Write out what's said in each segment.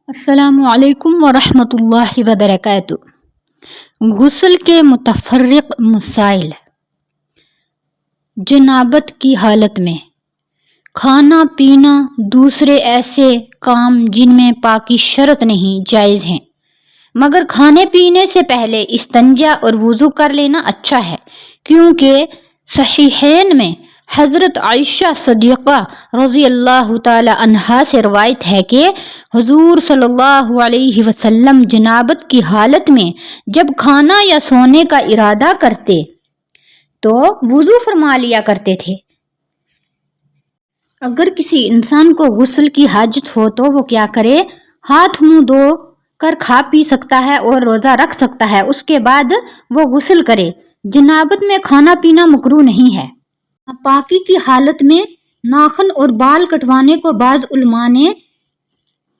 السلام علیکم ورحمۃ اللہ وبرکاتہ۔ غسل کے متفرق مسائل۔ جنابت کی حالت میں کھانا پینا دوسرے ایسے کام جن میں پاکی شرط نہیں جائز ہیں، مگر کھانے پینے سے پہلے استنجا اور وضو کر لینا اچھا ہے، کیونکہ صحیحین میں حضرت عائشہ صدیقہ رضی اللہ تعالی عنہا سے روایت ہے کہ حضور صلی اللہ علیہ وسلم جنابت کی حالت میں جب کھانا یا سونے کا ارادہ کرتے تو وضو فرما لیا کرتے تھے۔ اگر کسی انسان کو غسل کی حاجت ہو تو وہ کیا کرے؟ ہاتھ منہ دھو کر کھا پی سکتا ہے اور روزہ رکھ سکتا ہے، اس کے بعد وہ غسل کرے۔ جنابت میں کھانا پینا مکروہ نہیں ہے۔ پاکی کی حالت میں ناخن اور بال کٹوانے کو بعض علماء نے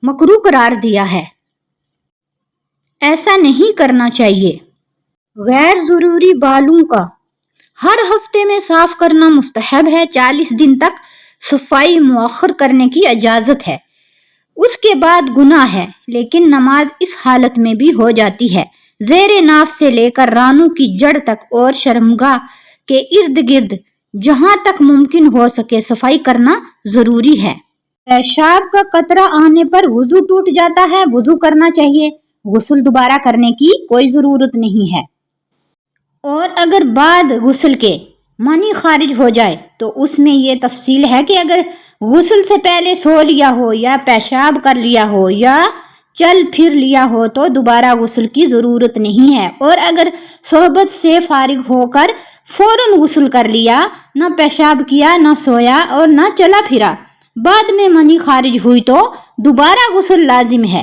مکروہ قرار دیا ہے، ایسا نہیں کرنا چاہیے۔ غیر ضروری بالوں کا ہر ہفتے میں صاف کرنا مستحب ہے۔ 40 دن تک صفائی مؤخر کرنے کی اجازت ہے، اس کے بعد گناہ ہے، لیکن نماز اس حالت میں بھی ہو جاتی ہے۔ زیر ناف سے لے کر رانوں کی جڑ تک اور شرمگاہ کے ارد گرد جہاں تک ممکن ہو سکے صفائی کرنا ضروری ہے۔ پیشاب کا قطرہ آنے پر وضو ٹوٹ جاتا ہے، وضو کرنا چاہیے، غسل دوبارہ کرنے کی کوئی ضرورت نہیں ہے۔ اور اگر بعد غسل کے منی خارج ہو جائے تو اس میں یہ تفصیل ہے کہ اگر غسل سے پہلے سو لیا ہو یا پیشاب کر لیا ہو یا چل پھر لیا ہو تو دوبارہ غسل کی ضرورت نہیں ہے، اور اگر صحبت سے فارغ ہو کر فوراً غسل کر لیا، نہ پیشاب کیا، نہ سویا اور نہ چلا پھرا، بعد میں منی خارج ہوئی تو دوبارہ غسل لازم ہے۔